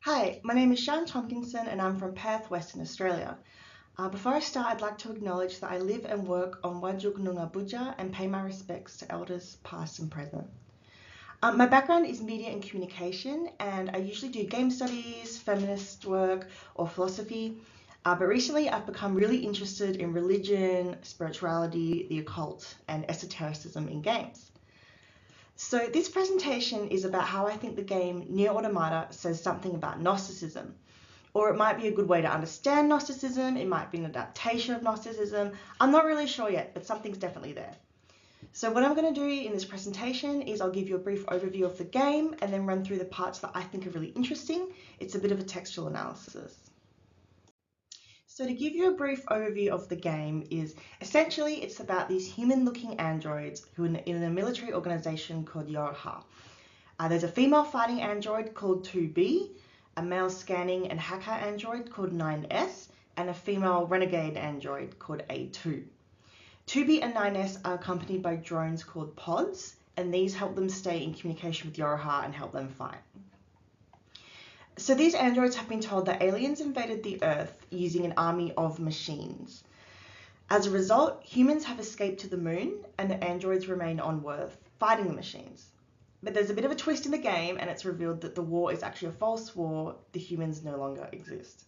Hi, my name is Shan Tompkinson and I'm from Perth, Western Australia. Before I start, I'd like to acknowledge that I live and work on Wajjuk Noongar Budja and pay my respects to elders past and present. My background is media and communication, and I usually do game studies, feminist work, or philosophy. But recently I've become really interested in religion, spirituality, the occult, and esotericism in games. So this presentation is about how I think the game NieR Automata says something about Gnosticism. Or it might be a good way to understand Gnosticism, it might be an adaptation of Gnosticism. I'm not really sure yet, but something's definitely there. So what I'm going to do in this presentation is I'll give you a brief overview of the game and then run through the parts that I think are really interesting. It's a bit of a textual analysis. So to give you a brief overview of the game is essentially it's about these human-looking androids who are in a military organization called Yorha. There's a female fighting android called 2B, a male scanning and hacker android called 9S, and a female renegade android called A2. 2B and 9S are accompanied by drones called pods, and these help them stay in communication with Yorha and help them fight. So these androids have been told that aliens invaded the Earth using an army of machines. As a result, humans have escaped to the moon and the androids remain on Earth fighting the machines. But there's a bit of a twist in the game and it's revealed that the war is actually a false war, the humans no longer exist.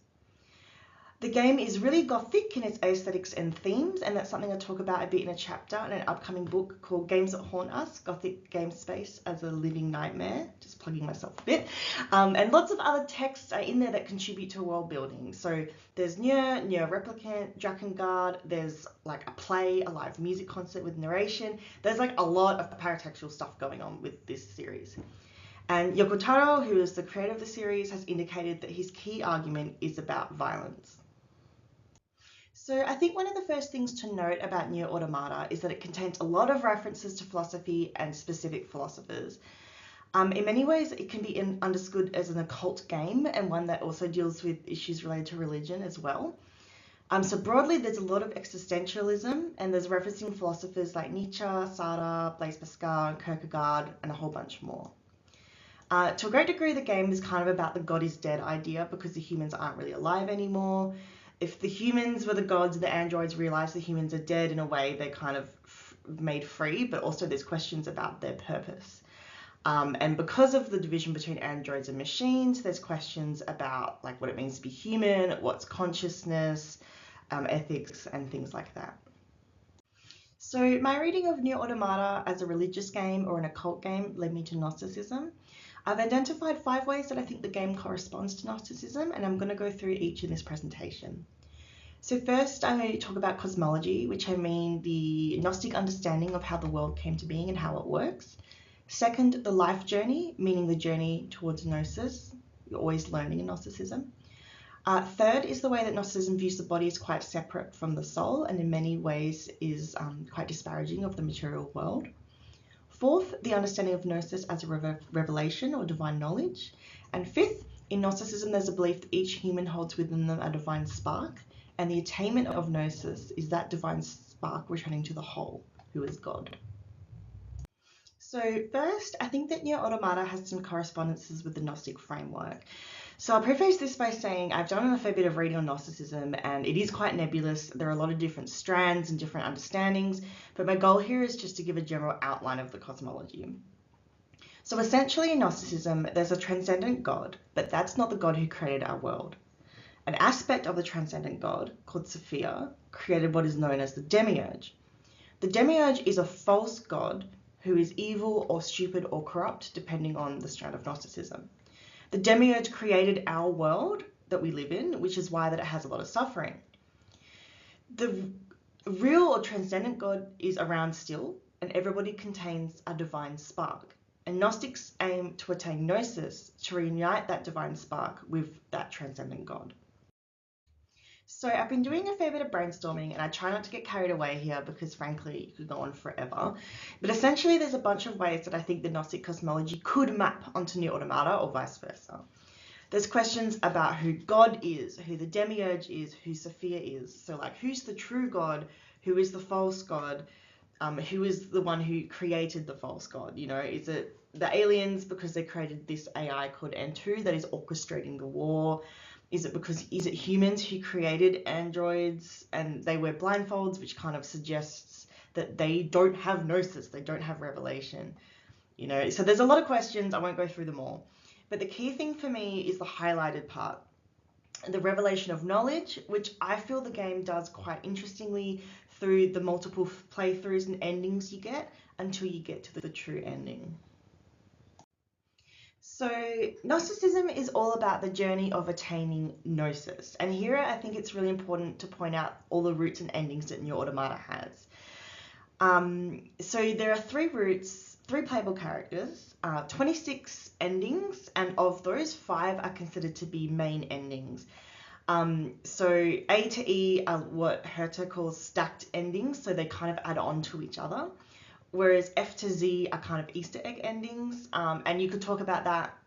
The game is really gothic in its aesthetics and themes, and that's something I talk about a bit in a chapter in an upcoming book called Games That Haunt Us, Gothic Game Space as a Living Nightmare, just plugging myself a bit. And lots of other texts are in there that contribute to world building. So there's NieR, NieR Replicant, Drakengard, there's like a play, a live music concert with narration. There's like a lot of paratextual stuff going on with this series. And Yoko Taro, who is the creator of the series, has indicated that his key argument is about violence. So I think one of the first things to note about NieR Automata is that it contains a lot of references to philosophy and specific philosophers. In many ways, it can be understood as an occult game and one that also deals with issues related to religion as well. So broadly, there's a lot of existentialism and there's referencing philosophers like Nietzsche, Sartre, Blaise Pascal, Kierkegaard, and a whole bunch more. To a great degree, the game is kind of about the God is dead idea because the humans aren't really alive anymore. If the humans were the gods and the androids realize the humans are dead, in a way they're kind of made free, but also there's questions about their purpose. And because of the division between androids and machines, there's questions about like what it means to be human, what's consciousness, ethics, and things like that. So my reading of NieR Automata as a religious game or an occult game led me to Gnosticism. I've identified 5 ways that I think the game corresponds to Gnosticism, and I'm going to go through each in this presentation. So first, I'm going to talk about cosmology, which I mean the Gnostic understanding of how the world came to being and how it works. Second, the life journey, meaning the journey towards gnosis. You're always learning in Gnosticism. Third is the way that Gnosticism views the body as quite separate from the soul and in many ways is quite disparaging of the material world. Fourth, the understanding of gnosis as a revelation or divine knowledge. And fifth, in Gnosticism, there's a belief that each human holds within them a divine spark, and the attainment of gnosis is that divine spark returning to the whole, who is God. So first, I think that NieR Automata has some correspondences with the Gnostic framework. So I'll preface this by saying I've done a fair bit of reading on Gnosticism and it is quite nebulous. There are a lot of different strands and different understandings, but my goal here is just to give a general outline of the cosmology. So essentially in Gnosticism, there's a transcendent God, but that's not the God who created our world. An aspect of the transcendent God, called Sophia, created what is known as the demiurge. The demiurge is a false God who is evil or stupid or corrupt, depending on the strand of Gnosticism. The demiurge created our world that we live in, which is why that it has a lot of suffering. The real or transcendent God is around still, and everybody contains a divine spark. And Gnostics aim to attain gnosis, to reunite that divine spark with that transcendent God. So I've been doing a fair bit of brainstorming and I try not to get carried away here because frankly it could go on forever. But essentially there's a bunch of ways that I think the Gnostic cosmology could map onto NieR Automata or vice versa. There's questions about who God is, who the demiurge is, who Sophia is. So like who's the true God, who is the false God, who is the one who created the false God? You know, is it the aliens because they created this AI called N2 that is orchestrating the war? Is it humans who created androids and they wear blindfolds, which kind of suggests that they don't have gnosis, they don't have revelation, you know? So there's a lot of questions. I won't go through them all. But the key thing for me is the highlighted part, the revelation of knowledge, which I feel the game does quite interestingly through the multiple playthroughs and endings you get until you get to the true ending. So Gnosticism is all about the journey of attaining gnosis. And here I think it's really important to point out all the roots and endings that NieR Automata has. So there are 3 roots, 3 playable characters, 26 endings, and of those 5 are considered to be main endings. So A to E are what Herta calls stacked endings, so they kind of add on to each other. Whereas F to Z are kind of Easter egg endings, and you could talk about that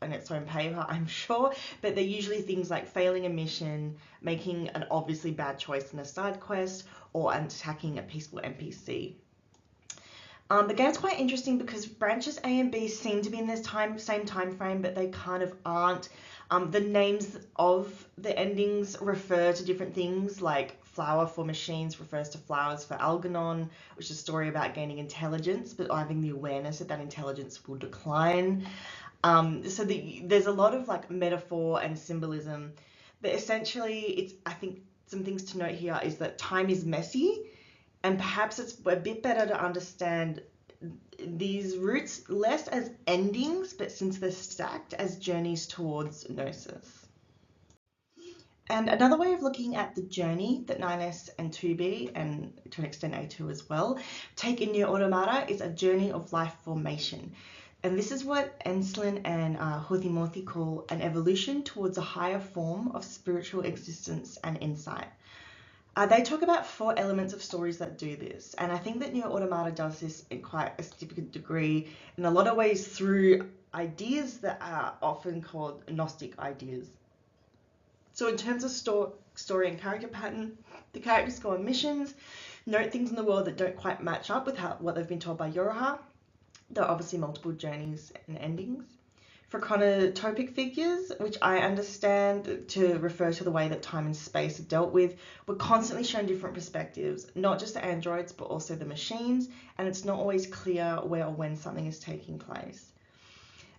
in its own paper, I'm sure, but they're usually things like failing a mission, making an obviously bad choice in a side quest, or attacking a peaceful NPC. The game's quite interesting because branches A and B seem to be in this same time frame, but they kind of aren't. The names of the endings refer to different things, like flower for machines refers to flowers for Algernon, which is a story about gaining intelligence, but having the awareness that that intelligence will decline. So there's a lot of like metaphor and symbolism, but essentially I think some things to note here is that time is messy, and perhaps it's a bit better to understand these roots less as endings, but since they're stacked, as journeys towards gnosis. And another way of looking at the journey that 9S and 2B, and to an extent A2 as well, take in NieR Automata is a journey of life formation. And this is what Enslin and Houthi-Mouthi call an evolution towards a higher form of spiritual existence and insight. They talk about 4 elements of stories that do this, and I think that NieR Automata does this in quite a significant degree in a lot of ways through ideas that are often called Gnostic ideas. So in terms of story and character pattern, the characters go on missions, note things in the world that don't quite match up with what they've been told by Yoroha. There are obviously multiple journeys and endings. For chronotopic figures, which I understand to refer to the way that time and space are dealt with, we're constantly shown different perspectives, not just the androids, but also the machines, and it's not always clear where or when something is taking place.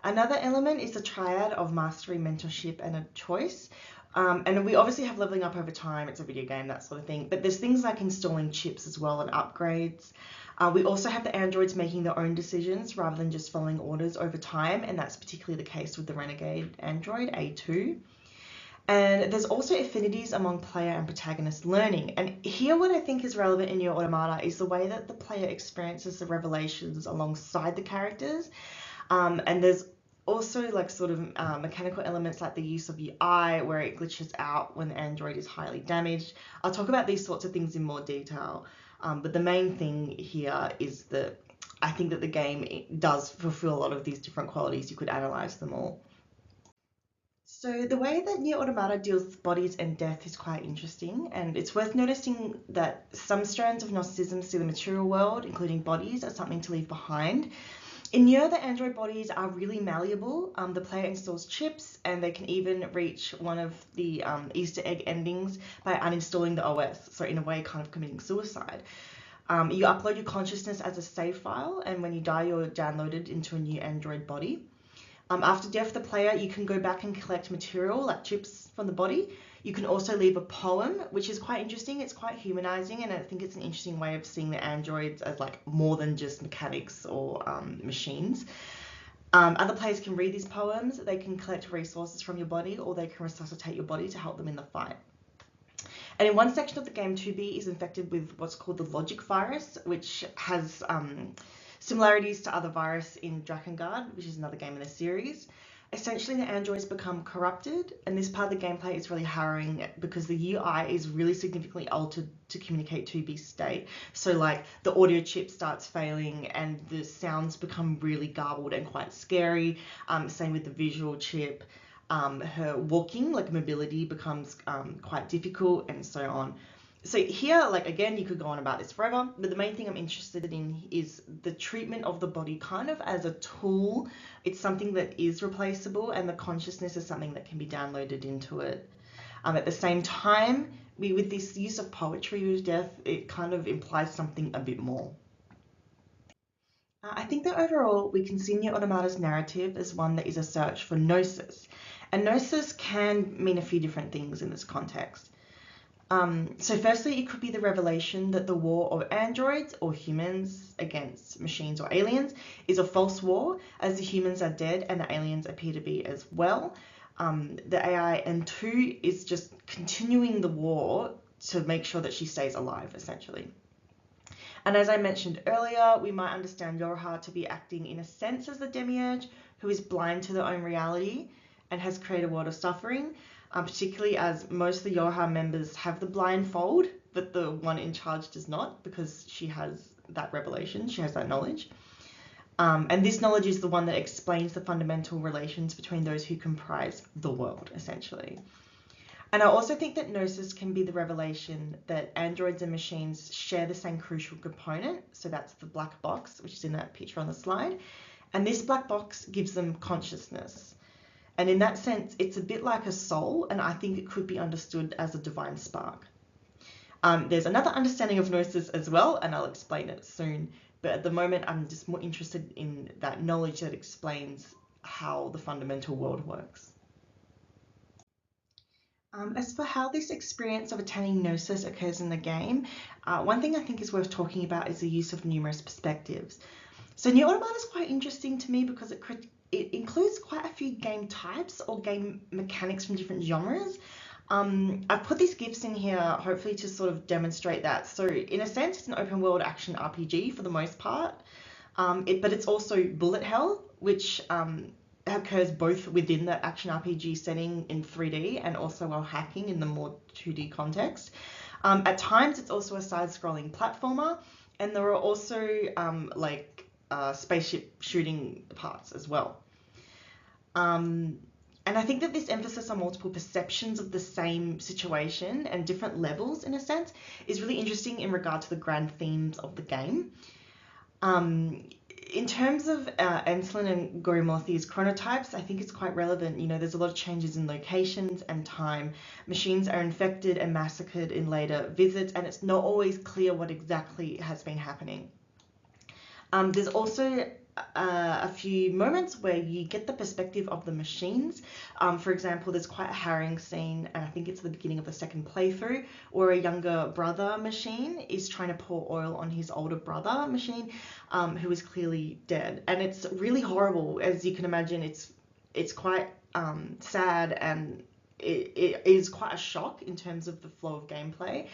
Another element is the triad of mastery, mentorship, and a choice. And we obviously have leveling up over time, it's a video game, that sort of thing, but there's things like installing chips as well and upgrades. We also have the androids making their own decisions rather than just following orders over time, and that's particularly the case with the renegade android, A2. And there's also affinities among player and protagonist learning. And here what I think is relevant in NieR Automata is the way that the player experiences the revelations alongside the characters. And there's also like sort of mechanical elements like the use of UI where it glitches out when the android is highly damaged. I'll talk about these sorts of things in more detail. But the main thing here is that I think that the game does fulfill a lot of these different qualities. You could analyze them all. So the way that NieR Automata deals with bodies and death is quite interesting, and it's worth noticing that some strands of Gnosticism see the material world, including bodies, as something to leave behind. In NieR, the android bodies are really malleable. The player installs chips, and they can even reach one of the Easter egg endings by uninstalling the OS, so in a way kind of committing suicide. You upload your consciousness as a save file, and when you die, you're downloaded into a new android body. After death, the player, you can go back and collect material like chips from the body. You can also leave a poem, which is quite interesting. It's quite humanizing, and I think it's an interesting way of seeing the androids as like more than just mechanics or machines. Other players can read these poems. They can collect resources from your body, or they can resuscitate your body to help them in the fight. And in one section of the game, 2B is infected with what's called the logic virus, which has similarities to other virus in Drakengard, which is another game in the series. Essentially, the androids become corrupted, and this part of the gameplay is really harrowing because the UI is really significantly altered to communicate 2B's state. So like the audio chip starts failing and the sounds become really garbled and quite scary. Same with the visual chip. Her walking, like mobility, becomes quite difficult and so on. So here, like, again, you could go on about this forever, but the main thing I'm interested in is the treatment of the body kind of as a tool. It's something that is replaceable, and the consciousness is something that can be downloaded into it. At the same time, with this use of poetry with death, it kind of implies something a bit more. I think that overall we can see NieR Automata's narrative as one that is a search for gnosis. And gnosis can mean a few different things in this context. So firstly, it could be the revelation that the war of androids or humans against machines or aliens is a false war, as the humans are dead and the aliens appear to be as well. The AI, and two, is just continuing the war to make sure that she stays alive, essentially. And as I mentioned earlier, we might understand Yorha to be acting in a sense as the demiurge who is blind to their own reality and has created a world of suffering, particularly as most of the Yorha members have the blindfold, but the one in charge does not, because she has that revelation, she has that knowledge. And this knowledge is the one that explains the fundamental relations between those who comprise the world, essentially. And I also think that gnosis can be the revelation that androids and machines share the same crucial component. So that's the black box, which is in that picture on the slide. And this black box gives them consciousness. And in that sense, it's a bit like a soul, and I think it could be understood as a divine spark. There's another understanding of gnosis as well, and I'll explain it soon. But at the moment, I'm just more interested in that knowledge that explains how the fundamental world works. As for how this experience of attaining gnosis occurs in the game, one thing I think is worth talking about is the use of numerous perspectives. So NieR Automata is quite interesting to me because it includes quite a few game types or game mechanics from different genres. I've put these GIFs in here hopefully to sort of demonstrate that. So in a sense, it's an open world action RPG for the most part, but it's also bullet hell, which occurs both within the action RPG setting in 3D and also while hacking in the more 2D context. At times, it's also a side-scrolling platformer, and there are also spaceship shooting parts as well. And I think that this emphasis on multiple perceptions of the same situation and different levels, in a sense, is really interesting in regard to the grand themes of the game. In terms of Enslin and Gorimothi's chronotypes, I think it's quite relevant. You know, there's a lot of changes in locations and time. Machines are infected and massacred in later visits, and it's not always clear what exactly has been happening. There's also a few moments where you get the perspective of the machines. For example, there's quite a harrowing scene, and I think it's the beginning of the second playthrough, where a younger brother machine is trying to pour oil on his older brother machine, who is clearly dead. And it's really horrible, as you can imagine. It's quite sad, and it is quite a shock in terms of the flow of gameplay.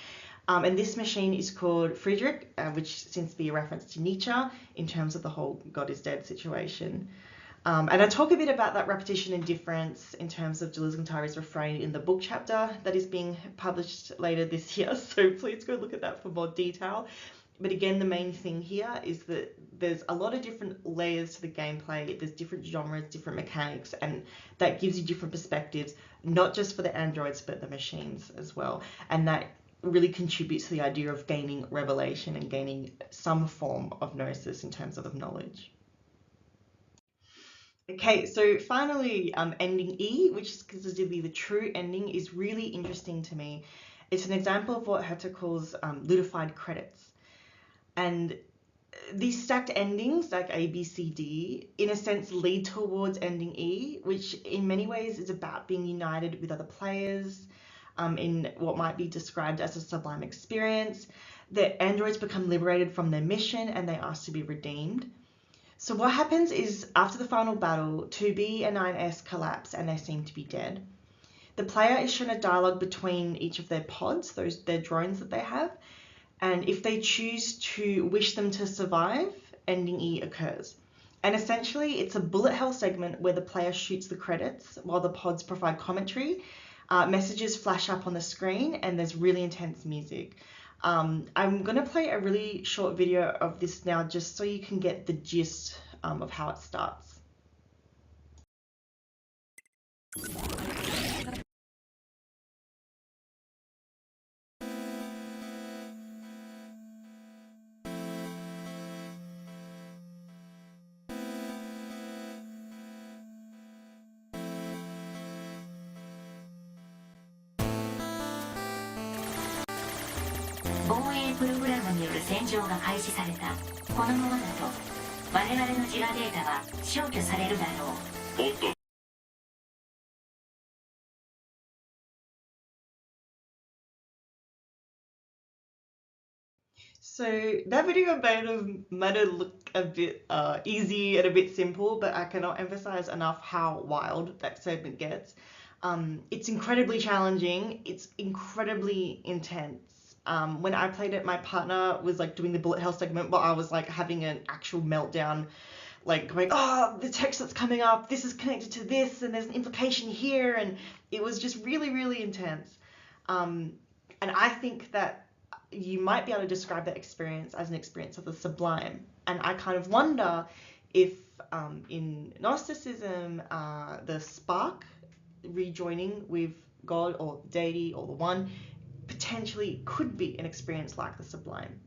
And this machine is called Friedrich, which seems to be a reference to Nietzsche in terms of the whole God is dead situation. And I talk a bit about that repetition and difference in terms of Deleuze Guattari's refrain in the book chapter that is being published later this year. So please go look at that for more detail. But again, the main thing here is that there's a lot of different layers to the gameplay. There's different genres, different mechanics, and that gives you different perspectives, not just for the androids, but the machines as well. And that really contributes to the idea of gaining revelation and gaining some form of gnosis in terms of knowledge. Okay, so finally, ending E, which is considered to be the true ending, is really interesting to me. It's an example of what Herta calls ludified credits. And these stacked endings, like A, B, C, D, in a sense lead towards ending E, which in many ways is about being united with other players, in what might be described as a sublime experience. The androids become liberated from their mission and they ask to be redeemed. So what happens is, after the final battle, 2B and 9S collapse and they seem to be dead. The player is shown a dialogue between each of their pods, their drones that they have, and if they choose to wish them to survive, ending E occurs. And essentially, it's a bullet hell segment where the player shoots the credits while the pods provide commentary. Messages flash up on the screen and there's really intense music. I'm going to play a really short video of this now just so you can get the gist of how it starts. プログラムによる洗浄が開始された。このままだと我々の自我データは消去されるだろう。おっと。So that video might have looked a bit easy and a bit simple, but I cannot emphasize enough how wild that segment gets. It's incredibly challenging. It's incredibly intense. When I played it, my partner was like doing the bullet hell segment, but I was like having an actual meltdown, like going, oh, the text that's coming up, this is connected to this, and there's an implication here, and it was just really, really intense. And I think that you might be able to describe that experience as an experience of the sublime. And I kind of wonder if in Gnosticism, the spark rejoining with God or deity or the one potentially could be an experience like the sublime.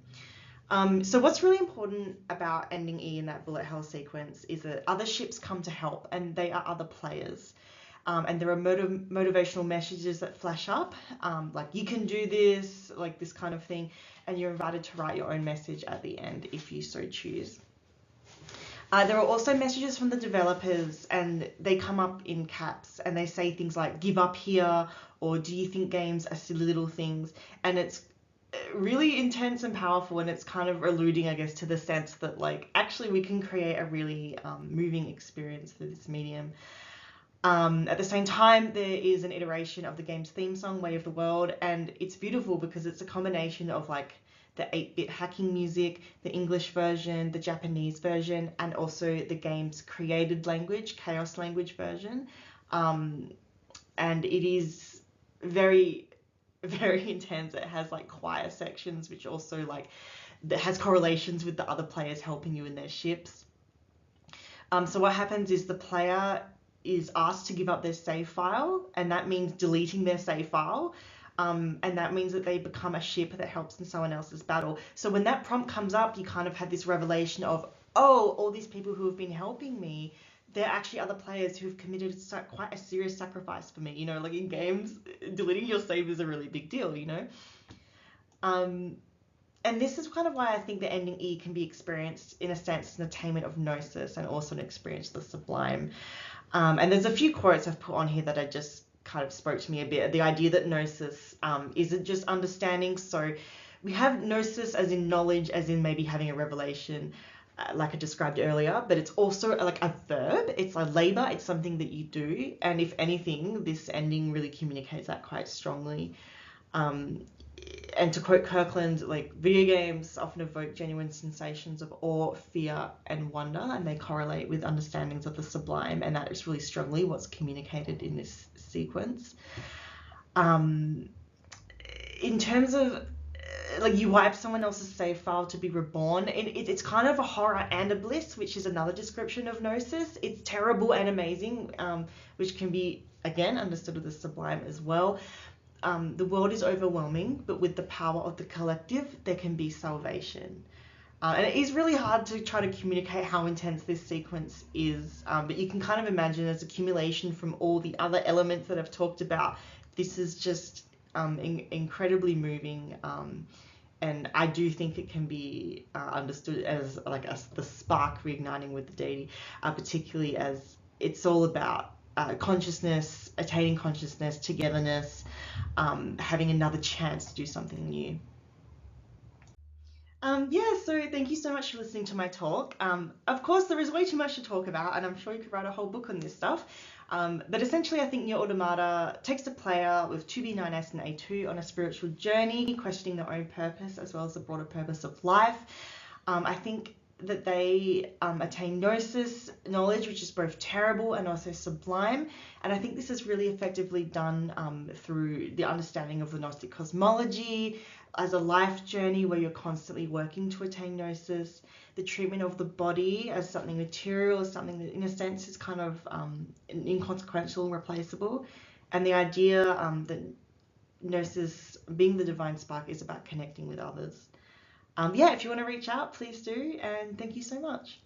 So what's really important about ending E in that bullet hell sequence is that other ships come to help, and they are other players. And there are motivational messages that flash up, like you can do this, like this kind of thing, and you're invited to write your own message at the end if you so choose. There are also messages from the developers, and they come up in caps, and they say things like give up here, or do you think games are silly little things? And it's really intense and powerful, and it's kind of alluding, I guess, to the sense that like actually we can create a really moving experience through this medium. At the same time, there is an iteration of the game's theme song, Way of the World, and it's beautiful because it's a combination of like the 8-bit hacking music, the English version, the Japanese version, and also the game's created language, Chaos language version. And it is very, very intense. It has like choir sections, which also like that has correlations with the other players helping you in their ships. So what happens is the player is asked to give up their save file, and that means deleting their save file. And that means that they become a ship that helps in someone else's battle. So when that prompt comes up, you kind of have this revelation of, oh, all these people who have been helping me, they're actually other players who've committed quite a serious sacrifice for me. You know, like in games, deleting your save is a really big deal, you know? And this is kind of why I think the ending E can be experienced in a sense as an attainment of gnosis and also an experience of the sublime. And there's a few quotes I've put on here that I just kind of spoke to me a bit. The idea that gnosis isn't just understanding. So we have gnosis as in knowledge, as in maybe having a revelation, like I described earlier, but it's also like a verb. It's a labor. It's something that you do. And if anything, this ending really communicates that quite strongly. And to quote Kirkland, like video games often evoke genuine sensations of awe, fear, and wonder, and they correlate with understandings of the sublime, and that is really strongly what's communicated in this sequence. In terms of like you wipe someone else's save file to be reborn, it's kind of a horror and a bliss, which is another description of gnosis. It's terrible and amazing, which can be again understood with the sublime as well. The world is overwhelming, but with the power of the collective, there can be salvation. And it is really hard to try to communicate how intense this sequence is, but you can kind of imagine as accumulation from all the other elements that I've talked about. This is just incredibly moving, and I do think it can be understood as like the spark reigniting with the deity, particularly as it's all about consciousness, attaining consciousness, togetherness, having another chance to do something new. Yeah, so thank you so much for listening to my talk. Of course, there is way too much to talk about, and I'm sure you could write a whole book on this stuff. But essentially, I think NieR Automata takes a player with 2B9S and A2 on a spiritual journey, questioning their own purpose as well as the broader purpose of life. I think that they attain gnosis, knowledge, which is both terrible and also sublime. And I think this is really effectively done through the understanding of the Gnostic cosmology as a life journey where you're constantly working to attain gnosis, the treatment of the body as something material, as something that in a sense is kind of inconsequential and replaceable, and the idea that gnosis, being the divine spark, is about connecting with others. Yeah, if you want to reach out, please do, and thank you so much.